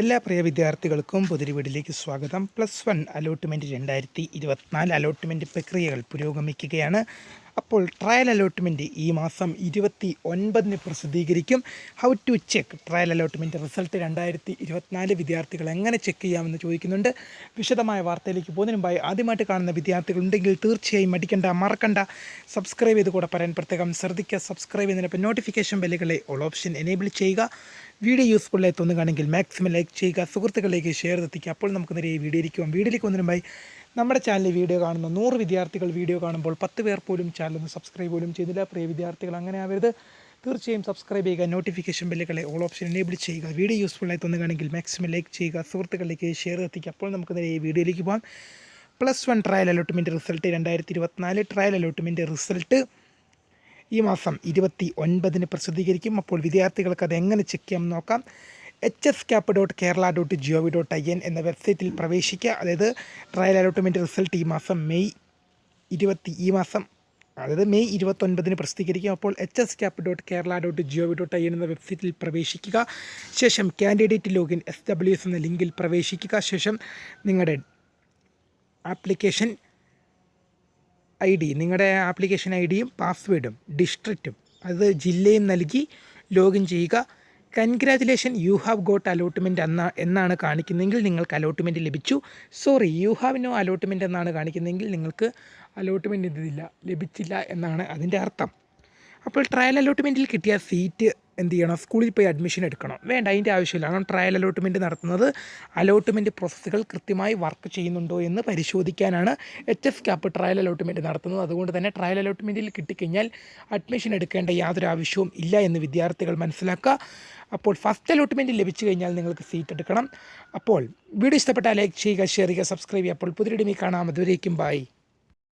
എല്ലാ പ്രിയ വിദ്യാർത്ഥികൾക്കും പുതിയ വീഡിയോയിലേക്ക് സ്വാഗതം. +1 അലോട്ട്മെൻറ്റ് 2024 അലോട്ട്മെൻറ്റ് പ്രക്രിയകൾ പുരോഗമിക്കുകയാണ്. അപ്പോൾ ട്രയൽ അലോട്ട്മെൻറ്റ് ഈ മാസം 29-ന് പ്രസിദ്ധീകരിക്കും. How to check trial allotment result 2024 വിദ്യാർത്ഥികൾ എങ്ങനെ ചെക്ക് ചെയ്യാമെന്ന് ചോദിക്കുന്നുണ്ട്. വിശദമായ വാർത്തയിലേക്ക് പോകുന്നതിന് മുമ്പായി ആദ്യമായിട്ട് കാണുന്ന വിദ്യാർത്ഥികളുണ്ടെങ്കിൽ തീർച്ചയായും മറക്കണ്ട സബ്സ്ക്രൈബ് ചെയ്ത് കൂടെ പറയാൻ പ്രത്യേകം ശ്രദ്ധിക്കുക. സബ്സ്ക്രൈബ് ചെയ്യുന്നതിനൊപ്പം നോട്ടിഫിക്കേഷൻ ബെല്ലുകളെ ഓൾ ഓപ്ഷൻ എനേബിൾ ചെയ്യുക. വീഡിയോ യൂസ്ഫുള്ളായി തോന്നുകയാണെങ്കിൽ മാക്സിമം ലൈക്ക് ചെയ്യുക, സുഹൃത്തുക്കളിലേക്ക് ഷെയർ എത്തിക്കുക. അപ്പോൾ നമുക്ക് നേരെ വീഡിയോയിലേക്ക് പോകുന്നതിന് മുമ്പായി നമ്മുടെ ചാനലിൽ വീഡിയോ കാണുന്ന 100 വിദ്യാർത്ഥികൾ വീഡിയോ കാണുമ്പോൾ 10 പേർ പോലും ചാനലൊന്ന് സബ്സ്ക്രൈബ് പോലും ചെയ്തില്ല. പ്രിയ വിദ്യാർത്ഥികൾ അങ്ങനെ ആവരുത്. തീർച്ചയായും സബ്സ്ക്രൈബ് ചെയ്യുക, നോട്ടിഫിക്കേഷൻ ബെല്ലുകളെ ഓൾ ഓപ്ഷൻ എനേബിൾ ചെയ്യുക. വീഡിയോ യൂസ്ഫുള്ളായി തോന്നുകയാണെങ്കിൽ മാക്സിമം ലൈക്ക് ചെയ്യുക, സുഹൃത്തുക്കളിലേക്ക് ഷെയർ എത്തിക്കുക. അപ്പോൾ നമുക്ക് നേരെ വീഡിയോയിലേക്ക് പോകാം. +1 trial allotment result 2024 trial allotment result ഈ മാസം 29-ന് പ്രസിദ്ധീകരിക്കും. അപ്പോൾ വിദ്യാർത്ഥികൾക്ക് അത് എങ്ങനെ ചെക്ക് ചെയ്യാമെന്ന് നോക്കാം. hscap.kerala.gov.in എന്ന വെബ്സൈറ്റിൽ പ്രവേശിക്കുക. അതായത് ട്രയൽ അലോട്ട്മെൻറ്റ് റിസൾട്ട് ഈ മാസം മെയ് 29-ന് പ്രസിദ്ധീകരിക്കും. അപ്പോൾ hscap.kerala.gov.in എന്ന വെബ്സൈറ്റിൽ പ്രവേശിക്കുക. ശേഷം കാൻഡിഡേറ്റ് ലോഗിൻ SWS എന്ന ലിങ്കിൽ പ്രവേശിക്കുക. ശേഷം നിങ്ങളുടെ ആപ്ലിക്കേഷൻ നിങ്ങളുടെ ആപ്ലിക്കേഷൻ ഐഡിയും പാസ്വേഡും ഡിസ്ട്രിക്റ്റും അത് ജില്ലയും നൽകി ലോഗിൻ ചെയ്യുക. Congratulation, you have got allotment എന്നാണ് കാണിക്കുന്നതെങ്കിൽ നിങ്ങൾക്ക് അലോട്ട്മെൻറ്റ് ലഭിച്ചു. Sorry, you have no allotment എന്നാണ് കാണിക്കുന്നതെങ്കിൽ നിങ്ങൾക്ക് അലോട്ട്മെൻറ്റ് ലഭിച്ചില്ല എന്നാണ് അതിൻ്റെ അർത്ഥം. അപ്പോൾ ട്രയൽ അലോട്ട്മെൻറ്റിൽ കിട്ടിയ സീറ്റ് എന്ത് ചെയ്യണം? സ്കൂളിൽ പോയി അഡ്മിഷൻ എടുക്കണം? വേണ്ട, അതിൻ്റെ ആവശ്യമില്ല. കാരണം ട്രയൽ അലോട്ട്മെൻറ്റ് നടത്തുന്നത് അലോട്ട്മെൻറ്റ് പ്രോസസ്സുകൾ കൃത്യമായി വർക്ക് ചെയ്യുന്നുണ്ടോ എന്ന് പരിശോധിക്കാനാണ് hscap ട്രയൽ അലോട്ട്മെൻറ്റ് നടത്തുന്നത്. അതുകൊണ്ട് തന്നെ ട്രയൽ അലോട്ട്മെൻറ്റിൽ കിട്ടിക്കഴിഞ്ഞാൽ അഡ്മിഷൻ എടുക്കേണ്ട യാതൊരു ആവശ്യവും ഇല്ല എന്ന് വിദ്യാർത്ഥികൾ മനസ്സിലാക്കുക. അപ്പോൾ ഫസ്റ്റ് അലോട്ട്മെൻറ്റ് ലഭിച്ചു കഴിഞ്ഞാൽ നിങ്ങൾക്ക് സീറ്റ് എടുക്കണം. അപ്പോൾ വീഡിയോ ഇഷ്ടപ്പെട്ടാൽ ലൈക്ക് ചെയ്യുക, ഷെയർ ചെയ്യുക, സബ്സ്ക്രൈബ് ചെയ്യുക. അപ്പോൾ പുതിയ വീഡിയോ കാണാം. അതുവരേക്കും ബൈ.